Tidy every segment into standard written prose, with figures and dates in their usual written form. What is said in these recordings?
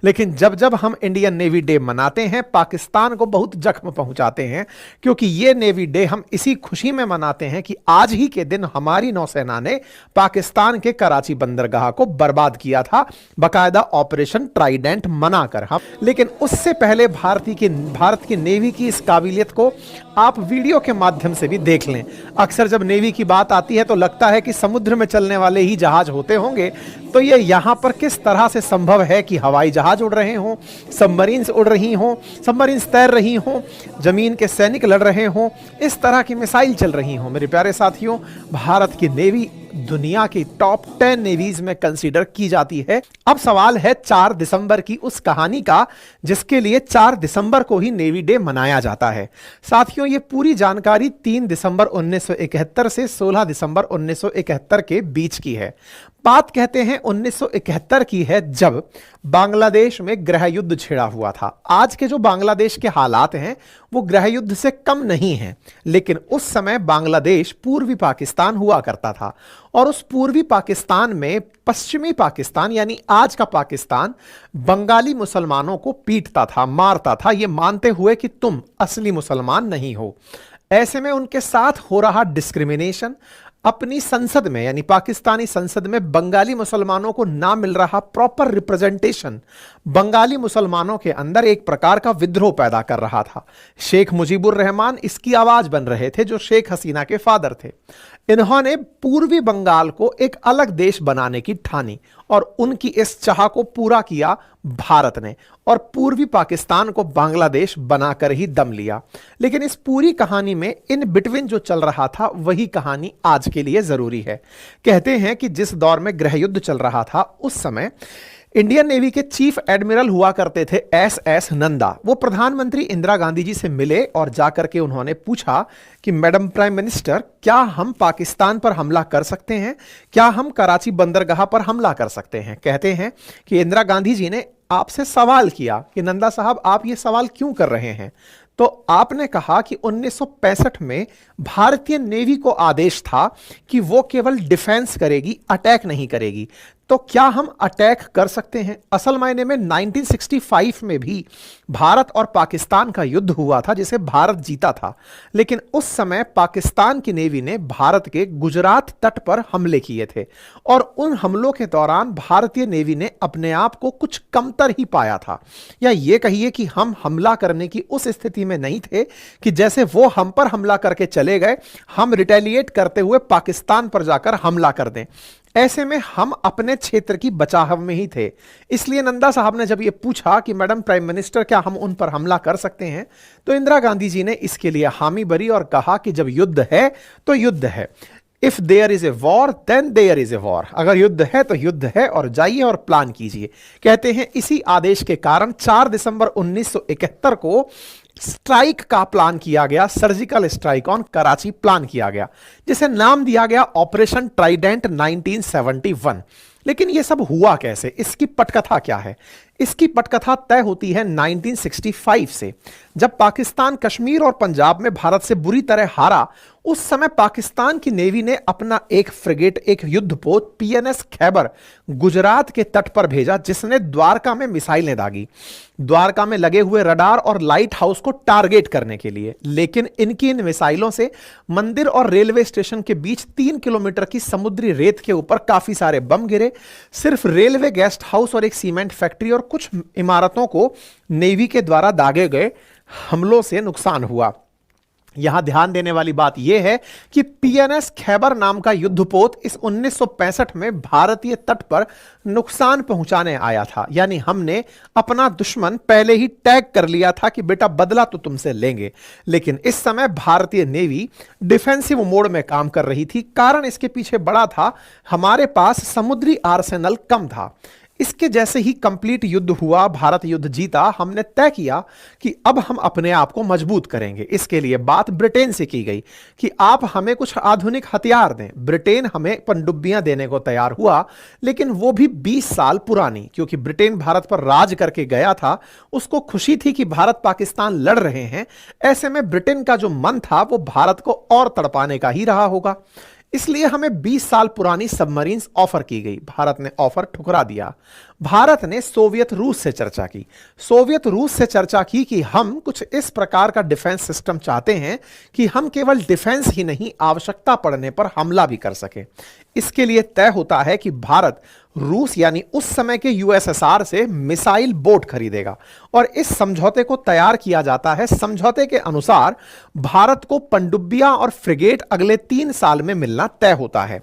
लेकिन जब जब हम इंडियन नेवी डे मनाते हैं, पाकिस्तान को बहुत जख्म पहुंचाते हैं, क्योंकि ये नेवी डे हम इसी खुशी में मनाते हैं कि आज ही के दिन हमारी नौसेना ने पाकिस्तान के कराची बंदरगाह को बर्बाद किया था, बकायदा ऑपरेशन ट्राइडेंट मनाकर। हम लेकिन उससे पहले भारत की नेवी की इस काबिलियत को आप वीडियो के माध्यम से भी देख लें। अक्सर जब नेवी की बात आती है तो लगता है कि समुद्र में चलने वाले ही जहाज होते होंगे, तो ये यहां पर किस तरह से संभव है कि हवाई जहाज उड़ रहे हों, सबमरीन्स उड़ रही हों, सबमरीन्स तैर रही हों, जमीन के सैनिक लड़ रहे हों, इस तरह की मिसाइल चल रही हों। मेरे प्यारे साथियों, भारत की नेवी दुनिया की टॉप 10 नेवीज में कंसीडर की जाती है। अब सवाल है 4 दिसंबर की उस कहानी का जिसके लिए 4 दिसंबर को ही नेवी डे मनाया जाता है। साथियों, ये पूरी जानकारी 3 दिसंबर 1971 से 16 दिसंबर 1971 के बीच की है। बात कहते हैं 1971 की है, जब बांग्लादेश में गृह युद्ध छिड़ा हुआ था। आज के जो बांग्लादेश के हालात हैं वो गृह युद्ध से कम नहीं हैं, लेकिन उस समय बांग्लादेश पूर्वी पाकिस्तान हुआ करता था और उस पूर्वी पाकिस्तान में पश्चिमी पाकिस्तान यानी आज का पाकिस्तान बंगाली मुसलमानों को पीटता था, मारता था, ये मानते हुए कि तुम असली मुसलमान नहीं हो। ऐसे में उनके साथ हो रहा डिस्क्रिमिनेशन, अपनी संसद में यानी पाकिस्तानी संसद में बंगाली मुसलमानों को ना मिल रहा प्रॉपर रिप्रेजेंटेशन, बंगाली मुसलमानों के अंदर एक प्रकार का विद्रोह पैदा कर रहा था। शेख मुजीबुर रहमान इसकी आवाज बन रहे थे, जो शेख हसीना के फादर थे। इन्होंने पूर्वी बंगाल को एक अलग देश बनाने की ठानी और उनकी इस चाह को पूरा किया भारत ने और पूर्वी पाकिस्तान को बांग्लादेश बनाकर ही दम लिया। लेकिन इस पूरी कहानी में इन बिटवीन जो चल रहा था वही कहानी आज के लिए जरूरी है। कहते हैं कि जिस दौर में गृह युद्ध चल रहा था उस समय इंडियन नेवी के चीफ एडमिरल हुआ करते थे एस नंदा। वो प्रधानमंत्री इंदिरा गांधी जी से मिले और जाकर के उन्होंने पूछा कि मैडम प्राइम मिनिस्टर, क्या हम पाकिस्तान पर हमला कर सकते हैं? क्या हम कराची बंदरगाह पर हमला कर सकते हैं? कहते हैं कि इंदिरा गांधी जी ने आपसे सवाल किया कि नंदा साहब, आप ये सवाल क्यों कर रहे हैं? तो आपने कहा कि 1965 में भारतीय नेवी को आदेश था कि वो केवल डिफेंस करेगी, अटैक नहीं करेगी। तो क्या हम अटैक कर सकते हैं? असल मायने में 1965 में भी भारत और पाकिस्तान का युद्ध हुआ था जिसे भारत जीता था, लेकिन उस समय पाकिस्तान की नेवी ने भारत के गुजरात तट पर हमले किए थे और उन हमलों के दौरान भारतीय नेवी ने अपने आप को कुछ कमतर ही पाया था, या ये कहिए कि हम हमला करने की उस स्थिति में नहीं थे कि जैसे वो हम पर हमला करके चले गए, हम रिटेलिएट करते हुए पाकिस्तान पर जाकर हमला कर दें। ऐसे में हम अपने क्षेत्र की बचाव में ही थे। इसलिए नंदा साहब ने जब ये पूछा कि मैडम प्राइम मिनिस्टर, क्या हम उन पर हमला कर सकते हैं, तो इंदिरा गांधी जी ने इसके लिए हामी भरी और कहा कि जब युद्ध है तो युद्ध है। If there is a war then there is a war. अगर युद्ध है तो युद्ध है और जाइए और प्लान कीजिए। कहते हैं इसी आदेश के कारण 4 दिसंबर 1971 को स्ट्राइक का प्लान किया गया, surgical strike on Karachi plan किया गया, जिसे नाम दिया गया ऑपरेशन ट्राइडेंट 1971। लेकिन यह सब हुआ कैसे? इसकी पटकथा क्या है? इसकी पटकथा तय होती है 1965 से, जब पाकिस्तान कश्मीर और पंजाब में भारत से बुरी तरह हारा। उस समय पाकिस्तान की नेवी ने अपना एक फ्रिगेट, एक युद्धपोत पीएनएस खैबर गुजरात के तट पर भेजा, जिसने द्वारका में मिसाइलें दागी, द्वारका में लगे हुए रडार और लाइट हाउस को टारगेट करने के लिए। लेकिन इनकी इन मिसाइलों से मंदिर और रेलवे स्टेशन के बीच 3 किलोमीटर की समुद्री रेत के ऊपर काफी सारे बम गिरे। सिर्फ रेलवे गेस्ट हाउस और एक सीमेंट फैक्ट्री और कुछ इमारतों को नेवी के द्वारा दागे गए हमलों से नुकसान हुआ। यहां ध्यान देने वाली बात यह है कि पीएनएस खैबर नाम का युद्धपोत इस 1965 में भारतीय तट पर नुकसान पहुंचाने आया था। यानी हमने अपना दुश्मन पहले ही टैग कर लिया था कि बेटा बदला तो तुमसे लेंगे। लेकिन इस समय भारतीय नेवी डिफेंसिव मोड में काम कर रही थी। कारण इसके पीछे बड़ा था, हमारे पास समुद्री आर्सेनल कम था। इसके जैसे ही कंप्लीट युद्ध हुआ, भारत युद्ध जीता, हमने तय किया कि अब हम अपने आप को मजबूत करेंगे। इसके लिए बात ब्रिटेन से की गई कि आप हमें कुछ आधुनिक हथियार दें। ब्रिटेन हमें पनडुब्बियां देने को तैयार हुआ, लेकिन वो भी 20 साल पुरानी, क्योंकि ब्रिटेन भारत पर राज करके गया था। उसको खुशी थी कि भारत पाकिस्तान लड़ रहे हैं। ऐसे में ब्रिटेन का जो मन था वो भारत को और तड़पाने का ही रहा होगा। इसलिए हमें 20 साल पुरानी सबमरीन्स ऑफर की गई। भारत ने ऑफर ठुकरा दिया। भारत ने सोवियत रूस से चर्चा की। सोवियत रूस से चर्चा की कि हम कुछ इस प्रकार का डिफेंस सिस्टम चाहते हैं कि हम केवल डिफेंस ही नहीं, आवश्यकता पड़ने पर हमला भी कर सके। इसके लिए तय होता है कि भारत रूस यानी उस समय के यूएसएसआर से मिसाइल बोट खरीदेगा और इस समझौते को तैयार किया जाता है। समझौते के अनुसार भारत को पनडुब्बियां और फ्रिगेट अगले 3 साल में मिलना तय होता है।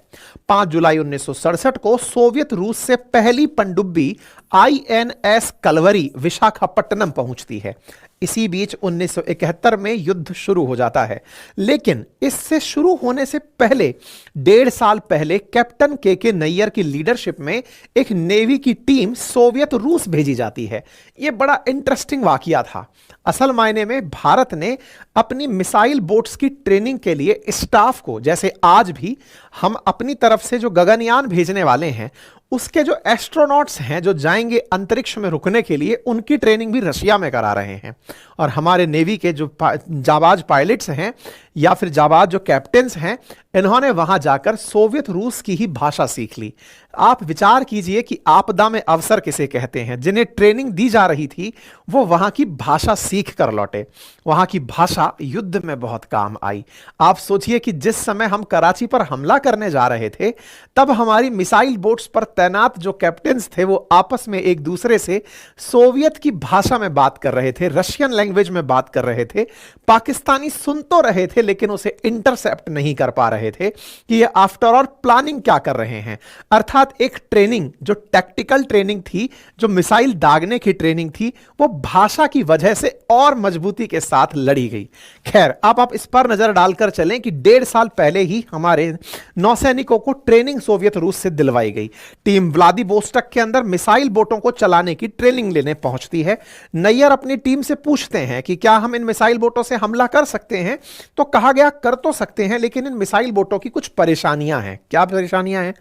5 जुलाई 1967 को सोवियत रूस से पहली पनडुब्बी आईएनएस कलवरी विशाखापट्टनम पहुंचती है। इसी बीच 1971 में युद्ध शुरू हो जाता है, लेकिन इससे शुरू होने से पहले 1.5 साल पहले कैप्टन के नैयर की लीडरशिप में एक नेवी की टीम सोवियत रूस भेजी जाती है। यह बड़ा इंटरेस्टिंग वाकया था। असल मायने में भारत ने अपनी मिसाइल बोट्स की ट्रेनिंग के लिए स्टाफ को, जैसे आज भी हम अपनी तरफ से जो गगनयान भेजने वाले हैं, उसके जो एस्ट्रोनॉट्स हैं जो जाएंगे अंतरिक्ष में रुकने के लिए, उनकी ट्रेनिंग भी रशिया में करा रहे हैं। और हमारे नेवी के जो जाबाज पायलट्स हैं या फिर जाबाज जो कैप्टन्स हैं, इन्होंने वहां जाकर सोवियत रूस की ही भाषा सीख ली। आप विचार कीजिए कि आपदा में अवसर किसे कहते हैं। जिन्हें ट्रेनिंग दी जा रही थी वो वहां की भाषा सीख कर लौटे। वहां की भाषा युद्ध में बहुत काम आई। आप सोचिए कि जिस समय हम कराची पर हमला करने जा रहे थे, तब हमारी मिसाइल बोट्स पर तैनात जो कैप्टन्स थे वो आपस में एक दूसरे से सोवियत की भाषा में बात कर रहे थे, रशियन लैंग्वेज में बात कर रहे थे। पाकिस्तानी सुन तो रहे थे लेकिन उसे इंटरसेप्ट नहीं कर पा रहे थे कि ये आफ्टर ऑल प्लानिंग क्या कर रहे हैं। अर्थात एक ट्रेनिंग जो टैक्टिकल ट्रेनिंग थी, जो मिसाइल दागने की ट्रेनिंग थी, वो भाषा की वजह से और मजबूती के साथ लड़ी गई। खैर, आप इस पर नजर डालकर चलें कि 1.5 साल पहले ही हमारे नौसैनिकों को ट्रेनिंग सोवियत रूस से दिलवाई गई। टीम व्लादिवोस्टॉक के अंदर मिसाइल बोटों को चलाने की ट्रेनिंग लेने पहुंचती है। नैयर अपनी टीम से पूछते हैं कि क्या हम इन मिसाइल बोटों से हमला कर सकते हैं। तो कहा गया कर तो सकते हैं, लेकिन इन मिसाइल बोटों की कुछ परेशानियां हैं। क्या परेशानियां हैं?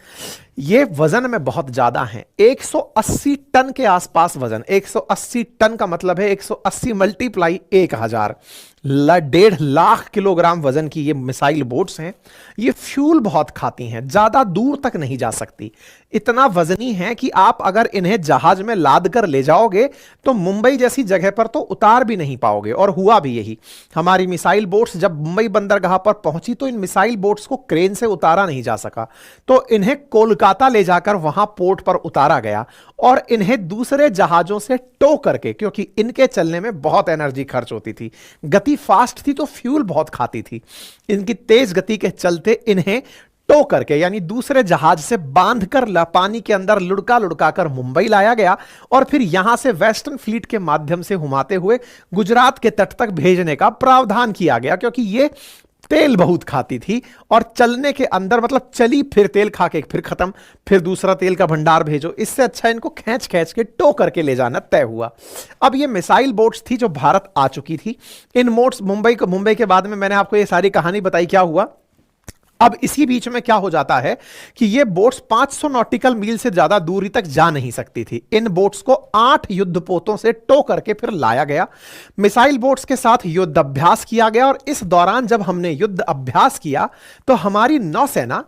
ये वजन में बहुत ज्यादा हैं। 180 टन के आसपास वजन। 180 टन का मतलब है 180 मल्टीप्लाई 1000, 1.5 लाख किलोग्राम वजन की ये मिसाइल बोट्स हैं। ये फ्यूल बहुत खाती हैं, ज्यादा दूर तक नहीं जा सकती। इतना वजनी है कि आप अगर इन्हें जहाज में लाद कर ले जाओगे तो मुंबई जैसी जगह पर तो उतार भी नहीं पाओगे। और हुआ भी यही। हमारी मिसाइल बोट्स जब मुंबई बंदरगाह पर पहुंची तो इन मिसाइल बोट्स को क्रेन से उतारा नहीं जा सका, तो इन्हें कोलकाता ले जाकर वहां पोर्ट पर उतारा गया और इन्हें दूसरे जहाजों से टो करके, क्योंकि इनके चलने में बहुत एनर्जी खर्च होती थी, गति फास्ट थी तो फ्यूल बहुत खाती थी, इनकी तेज गति के चलते इन्हें टो करके यानी दूसरे जहाज से बांधकर पानी के अंदर लुढ़का लुढ़का कर मुंबई लाया गया और फिर यहां से वेस्टर्न फ्लीट के माध्यम से हुमाते हुए गुजरात के तट तक भेजने का प्रावधान किया गया, क्योंकि ये तेल बहुत खाती थी और चलने के अंदर मतलब चली फिर तेल खा के फिर खत्म, फिर दूसरा तेल का भंडार भेजो। इससे अच्छा इनको खींच खींच के टो करके ले जाना तय हुआ। अब ये मिसाइल बोट्स थी जो भारत आ चुकी थी। इन बोट्स मुंबई के बाद में मैंने आपको ये सारी कहानी बताई। क्या हुआ अब इसी बीच में क्या हो जाता है कि ये बोट्स 500 नॉटिकल मील से ज्यादा दूरी तक जा नहीं सकती थी। इन बोट्स को 8 युद्धपोतों से टो करके फिर लाया गया। मिसाइल बोट्स के साथ युद्ध अभ्यास किया गया और इस दौरान जब हमने युद्ध अभ्यास किया तो हमारी नौसेना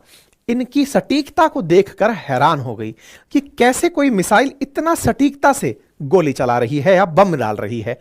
इनकी सटीकता को देखकर हैरान हो गई कि कैसे कोई मिसाइल इतना सटीकता से गोली चला रही है या बम डाल रही है।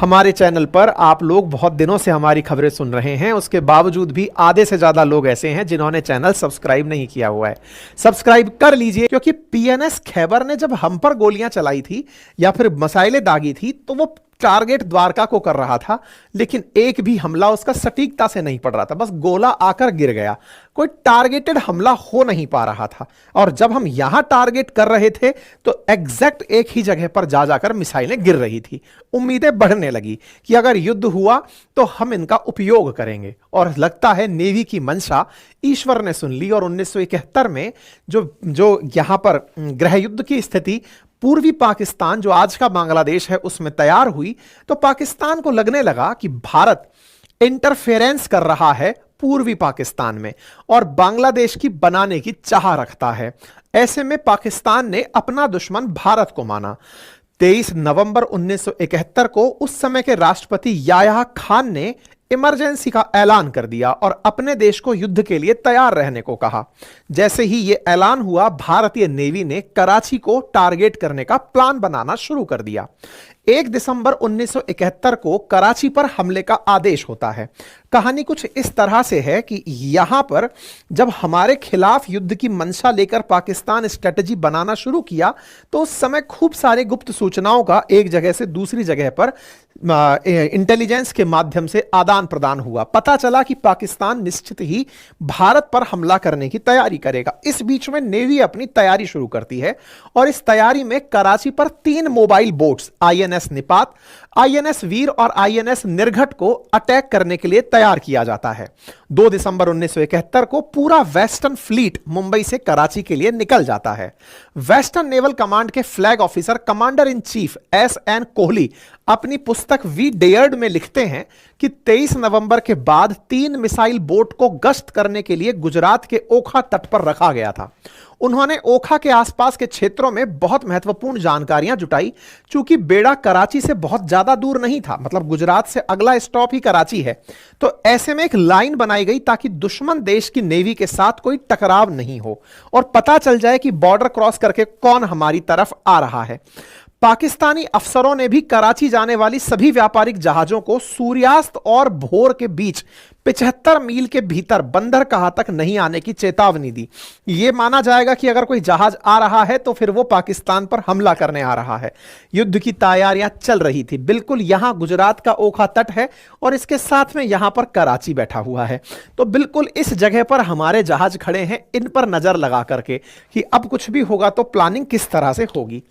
हमारे चैनल पर आप लोग बहुत दिनों से हमारी खबरें सुन रहे हैं, उसके बावजूद भी आधे से ज्यादा लोग ऐसे हैं जिन्होंने चैनल सब्सक्राइब नहीं किया हुआ है। सब्सक्राइब कर लीजिए, क्योंकि पीएनएस खैबर ने जब हम पर गोलियां चलाई थी या फिर मिसाइलें दागी थी तो वो टारगेट द्वारका को कर रहा था, लेकिन एक भी हमला उसका सटीकता से नहीं पड़ रहा था, बस गोला आकर गिर गया। कोई टारगेटेड हमला हो नहीं पा रहा था। और जब हम यहां टारगेट कर रहे थे तो एग्जैक्ट एक ही जगह पर जा जाकर मिसाइलें गिर रही थी। उम्मीदें बढ़ने लगी कि अगर युद्ध हुआ तो हम इनका उपयोग करेंगे। और लगता है नेवी की मंशा ईश्वर ने सुन ली और 1971 में जो यहां पर गृह युद्ध की स्थिति पूर्वी पाकिस्तान जो आज का बांग्लादेश है उसमें तैयार हुई, तो पाकिस्तान को लगने लगा कि भारत इंटरफेरेंस कर रहा है पूर्वी पाकिस्तान में और बांग्लादेश की बनाने की चाह रखता है। ऐसे में पाकिस्तान ने अपना दुश्मन भारत को माना। 23 नवंबर 1971 को उस समय के राष्ट्रपति याह्या खान ने इमरजेंसी का ऐलान कर दिया और अपने देश को युद्ध के लिए तैयार रहने को कहा। जैसे ही यह ऐलान हुआ, भारतीय नेवी ने कराची को टारगेट करने का प्लान बनाना शुरू कर दिया। 1 दिसंबर 1971 को कराची पर हमले का आदेश होता है। कहानी कुछ इस तरह से है कि यहां पर जब हमारे खिलाफ युद्ध की मंशा लेकर पाकिस्तान स्ट्रेटजी बनाना शुरू किया, तो उस समय खूब सारे गुप्त सूचनाओं का एक जगह से दूसरी जगह पर इंटेलिजेंस के माध्यम से आदान प्रदान हुआ। पता चला कि पाकिस्तान निश्चित ही भारत पर हमला करने की तैयारी करेगा। इस बीच में नेवी अपनी तैयारी शुरू करती है और इस तैयारी में कराची पर 3 मोबाइल बोट्स INS निपात, INS वीर और INS निर्घट को अटैक करने के लिए तैयार किया जाता है। 2 दिसंबर 1971 को पूरा वेस्टर्न फ्लीट मुंबई से कराची के लिए निकल जाता है। वेस्टर्न नेवल कमांड के flag officer commander in chief SN Kohli अपनी पुस्तक वी डेयर्ड में लिखते हैं कि 23 नवंबर के बाद 3 मिसाइल बोट को गश्त करने के लिए गुजरात के ओखा तट पर रखा गया था। उन्होंने ओखा के आसपास के क्षेत्रों में बहुत महत्वपूर्ण जानकारियां जुटाई। चूंकि बेड़ा कराची से बहुत ज्यादा दूर नहीं था, मतलब गुजरात से अगला स्टॉप ही कराची है, तो ऐसे में एक लाइन बनाई गई ताकि दुश्मन देश की नेवी के साथ कोई टकराव नहीं हो और पता चल जाए कि बॉर्डर क्रॉस करके कौन हमारी तरफ आ रहा है। पाकिस्तानी अफसरों ने भी कराची जाने वाली सभी व्यापारिक जहाजों को सूर्यास्त और भोर के बीच 75 मील के भीतर बंदरगाह तक नहीं आने की चेतावनी दी। यह माना जाएगा कि अगर कोई जहाज आ रहा है तो फिर वो पाकिस्तान पर हमला करने आ रहा है। युद्ध की तैयारियां चल रही थी। बिल्कुल यहां गुजरात का ओखा तट है और इसके साथ में यहां पर कराची बैठा हुआ है, तो बिल्कुल इस जगह पर हमारे जहाज खड़े हैं, इन पर नजर लगा करके कि अब कुछ भी होगा तो प्लानिंग किस तरह से होगी।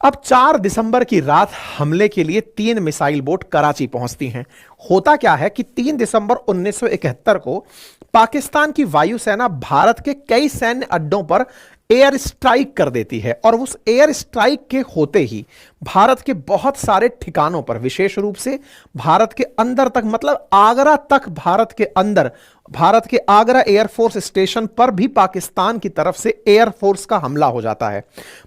अब 4 दिसंबर की रात हमले के लिए 3 मिसाइल बोट कराची पहुंचती हैं। होता क्या है कि 3 दिसंबर 1971 को पाकिस्तान की वायुसेना भारत के कई सैन्य अड्डों पर एयर स्ट्राइक कर देती है और उस एयर स्ट्राइक के होते ही भारत के बहुत सारे ठिकानों पर, विशेष रूप से भारत के अंदर तक, मतलब आगरा तक, भारत के आगरा एयरफोर्स स्टेशन पर भी पाकिस्तान की तरफ से एयरफोर्स का हमला हो जाता है।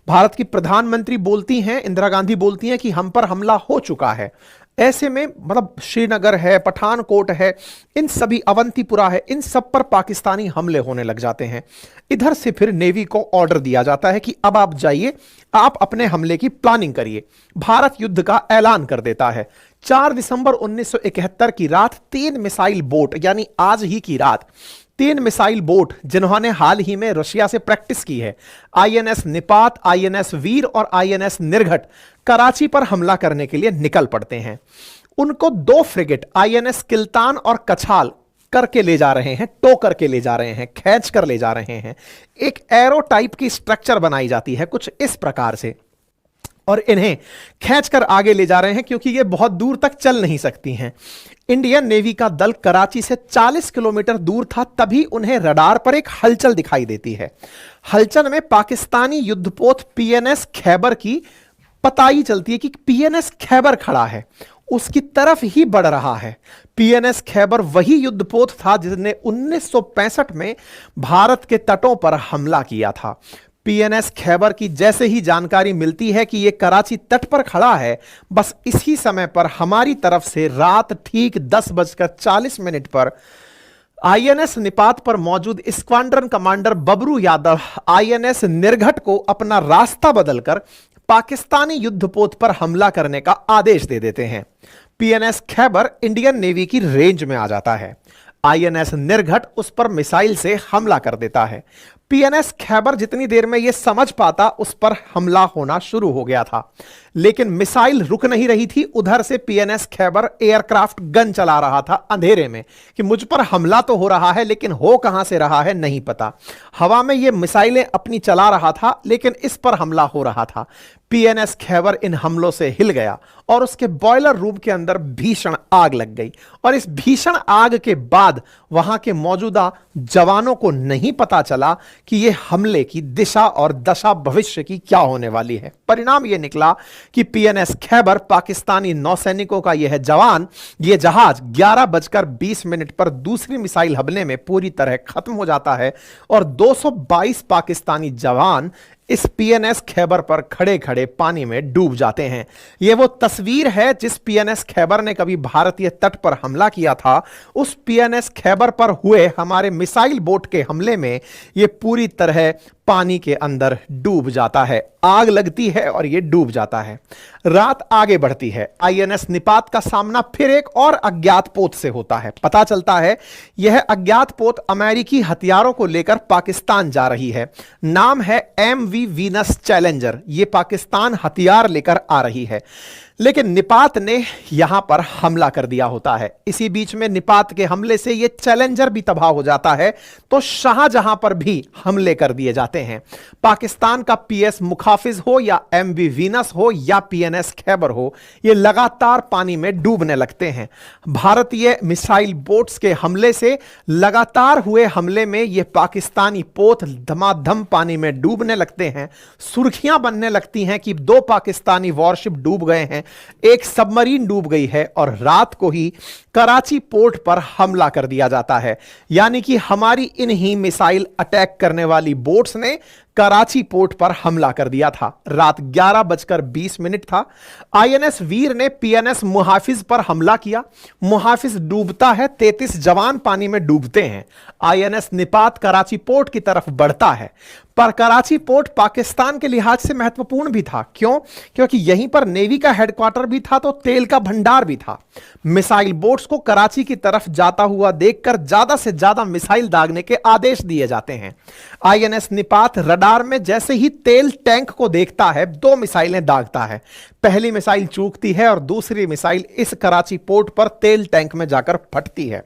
भारत की प्रधानमंत्री बोलती हैं, इंदिरा गांधी बोलती हैं कि हम पर हमला हो चुका है। ऐसे में मतलब श्रीनगर है, पठानकोट है, इन सभी, अवंतीपुरा है, इन सब पर पाकिस्तानी हमले होने लग जाते हैं। इधर से फिर नेवी को ऑर्डर दिया जाता है कि अब आप जाइए, आप अपने हमले की प्लानिंग करिए। भारत युद्ध का ऐलान कर देता है। 4 दिसंबर 1971 की रात 3 मिसाइल बोट, यानी आज ही की रात 3 मिसाइल बोट जिन्होंने हाल ही में रशिया से प्रैक्टिस की है, INS निपात, INS वीर और INS निर्घट, कराची पर हमला करने के लिए निकल पड़ते हैं। उनको 2 फ्रिगेट INS किल्तान और कछाल करके ले जा रहे हैं, टो करके ले जा रहे हैं, खींच कर ले जा रहे हैं। एक एरो टाइप की स्ट्रक्चर बनाई जाती है कुछ इस प्रकार से, और इन्हें खींचकर आगे ले जा रहे हैं क्योंकि ये बहुत दूर तक चल नहीं सकती हैं। इंडियन नेवी का दल कराची से 40 किलोमीटर दूर था, तभी उन्हें रडार पर एक हलचल दिखाई देती है। हलचल में पाकिस्तानी युद्धपोत PNS खैबर की पताई चलती है कि PNS खैबर खड़ा है, उसकी तरफ ही बढ़ रहा है। PNS खैबर वही युद्धपोत था जिसने 1965 में भारत के तटों पर हमला किया था। PNS खैबर की जैसे ही जानकारी मिलती है कि यह कराची तट पर खड़ा है, बस इसी समय पर हमारी तरफ से रात ठीक 10:40 पर INS निपात पर मौजूद squadron commander Bhabru Yadav INS Nirghat को अपना रास्ता बदलकर पाकिस्तानी युद्धपोत पर हमला करने का आदेश दे देते हैं। PNS खैबर इंडियन नेवी की रेंज में आ जाता है। INS निर्घट उस पर मिसाइल से हमला कर देता है। PNS खैबर जितनी देर में यह समझ पाता, उस पर हमला होना शुरू हो गया था, लेकिन मिसाइल रुक नहीं रही थी। उधर से PNS खैबर एयरक्राफ्ट गन चला रहा था अंधेरे में कि मुझ पर हमला तो हो रहा है, लेकिन हो कहां से रहा है नहीं पता। हवा में यह मिसाइलें अपनी चला रहा था, लेकिन इस पर हमला हो रहा था। PNS खैबर इन हमलों से हिल गया और उसके बॉयलर रूम के अंदर भीषण आग लग गई, और इस भीषण आग के बाद वहां के मौजूदा जवानों को नहीं पता चला कि यह हमले की दिशा और दशा भविष्य की क्या होने वाली है। परिणाम यह निकला कि PNS खैबर, पाकिस्तानी नौसैनिकों का यह जहाज 11:20 पर दूसरी मिसाइल हमले में पूरी तरह खत्म हो जाता है और 222 पाकिस्तानी जवान इस पीएनएस खैबर पर खड़े खड़े पानी में डूब जाते हैं। यह वो तस्वीर है जिस पीएनएस खैबर ने कभी भारतीय तट पर हमला किया था। उस पीएनएस खैबर पर हुए हमारे मिसाइल बोट के हमले में यह पूरी तरह पानी के अंदर डूब जाता है। आग लगती है और यह डूब जाता है। रात आगे बढ़ती है। आईएनएस निपात का सामना फिर एक और अज्ञात पोत से होता है। पता चलता है यह अज्ञात पोत अमेरिकी हथियारों को लेकर पाकिस्तान जा रही है। नाम है MV वीनस चैलेंजर। यह पाकिस्तान हथियार लेकर आ रही है, लेकिन निपात ने यहां पर हमला कर दिया होता है। इसी बीच में निपात के हमले से यह चैलेंजर भी तबाह हो जाता है, तो शाहजहां पर भी हमले कर दिए जाते हैं। पाकिस्तान का PS मुखाफिज हो या MV वीनस हो या PNS खैबर हो, यह लगातार पानी में डूबने लगते हैं। भारतीय मिसाइल बोट्स के हमले से लगातार हुए हमले में यह पाकिस्तानी पोत धमाधम पानी में डूबने लगते हैं। सुर्खियां बनने लगती हैं कि 2 पाकिस्तानी वॉरशिप डूब गए हैं, एक सबमरीन डूब गई है, और रात को ही कराची पोर्ट पर हमला कर दिया जाता है। यानी कि हमारी इन्हीं मिसाइल अटैक करने वाली बोट्स ने कराची पोर्ट पर हमला कर दिया था। रात 11:20 था। INS वीर ने PNS मुहाफिज पर हमला किया। मुहाफिज डूबता है, 33 जवान पानी में डूबते हैं। INS निपात कराची पोर्ट की तरफ बढ़ता है, पर कराची पोर्ट पाकिस्तान के लिहाज से महत्वपूर्ण भी था। क्यों? क्योंकि यहीं पर नेवी का हेडक्वार्टर भी था, तो तेल का भंडार भी था। मिसाइल बोट्स को कराची की तरफ जाता हुआ देखकर ज्यादा से ज्यादा मिसाइल दागने के आदेश दिए जाते हैं। INS निपात रडार में जैसे ही तेल टैंक को देखता है, 2 मिसाइलें दागता है। पहली मिसाइल चूकती है और दूसरी मिसाइल इस कराची पोर्ट पर तेल टैंक में जाकर फटती है।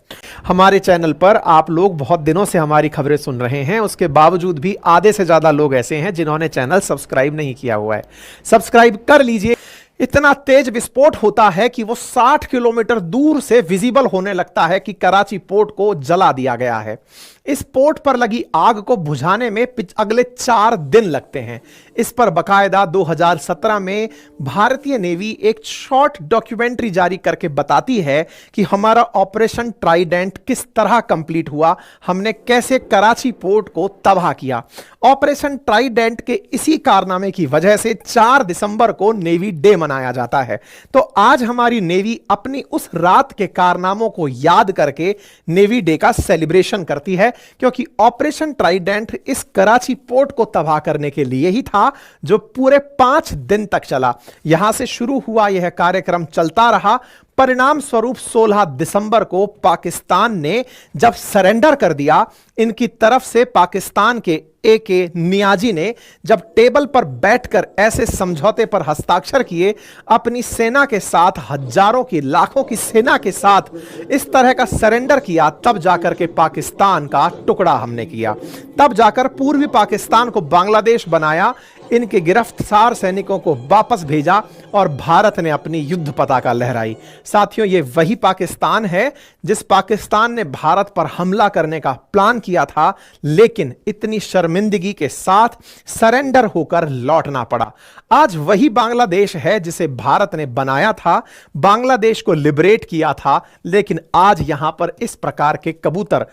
हमारे चैनल पर आप लोग बहुत दिनों से हमारी खबरें सुन रहे हैं, उसके बावजूद भी आधे से ज्यादा लोग ऐसे हैं जिन्होंने चैनल सब्सक्राइब नहीं किया हुआ है। सब्सक्राइब कर लीजिए। इतना तेज विस्फोट होता है कि वो 60 किलोमीटर दूर से विजिबल होने लगता है कि कराची पोर्ट को जला दिया गया है। इस पोर्ट पर लगी आग को बुझाने में अगले 4 दिन लगते हैं। इस पर बकायदा 2017 में भारतीय नेवी एक शॉर्ट डॉक्यूमेंट्री जारी करके बताती है कि हमारा ऑपरेशन ट्राइडेंट किस तरह कंप्लीट हुआ, हमने कैसे कराची पोर्ट को तबाह किया। ऑपरेशन ट्राइडेंट के इसी कारनामे की वजह से 4 दिसंबर को नेवी डे मनाया जाता है। तो आज हमारी नेवी अपनी उस रात के कारनामों को याद करके नेवी डे का सेलिब्रेशन करती है, क्योंकि ऑपरेशन ट्राइडेंट इस कराची पोर्ट को तबाह करने के लिए ही था, जो पूरे 5 दिन तक चला। यहां से शुरू हुआ यह कार्यक्रम चलता रहा। परिणाम स्वरूप 16 दिसंबर को पाकिस्तान ने जब सरेंडर कर दिया, इनकी तरफ से पाकिस्तान के AK नियाजी ने जब टेबल पर बैठकर ऐसे समझौते पर हस्ताक्षर किए, अपनी सेना के साथ, हजारों की लाखों की सेना के साथ इस तरह का सरेंडर किया, तब जाकर के पाकिस्तान का टुकड़ा हमने किया। तब जाकर पूर्वी पाकिस्तान को बांग्लादेश बनाया, इनके गिरफ्तार सैनिकों को वापस भेजा और भारत ने अपनी युद्ध पताका लहराई। साथियों, ये वही पाकिस्तान है जिस पाकिस्तान ने भारत पर हमला करने का प्लान किया था, लेकिन इतनी शर्मिंदगी के साथ सरेंडर होकर लौटना पड़ा। आज वही बांग्लादेश है जिसे भारत ने बनाया था, बांग्लादेश को लिबरेट किया था, लेकिन आज यहां पर इस प्रकार के कबूतर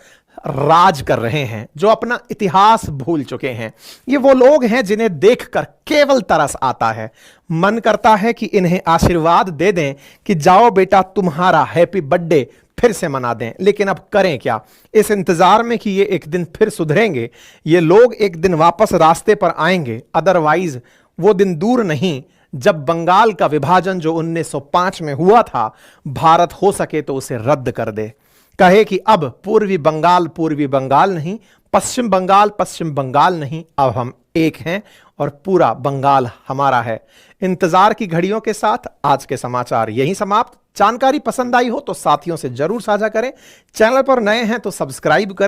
राज कर रहे हैं जो अपना इतिहास भूल चुके हैं। ये वो लोग हैं जिन्हें देखकर केवल तरस आता है। मन करता है कि इन्हें आशीर्वाद दे दें कि जाओ बेटा, तुम्हारा हैप्पी बर्थडे फिर से मना दें, लेकिन अब करें क्या? इस इंतजार में कि ये एक दिन फिर सुधरेंगे, ये लोग एक दिन वापस रास्ते पर आएंगे। अदरवाइज वो दिन दूर नहीं जब बंगाल का विभाजन जो 1905 में हुआ था, भारत हो सके तो उसे रद्द कर दे, कहे कि अब पूर्वी बंगाल नहीं, पश्चिम बंगाल नहीं, अब हम एक हैं और पूरा बंगाल हमारा है। इंतजार की घड़ियों के साथ आज के समाचार यहीं समाप्त। जानकारी पसंद आई हो तो साथियों से जरूर साझा करें। चैनल पर नए हैं तो सब्सक्राइब करें।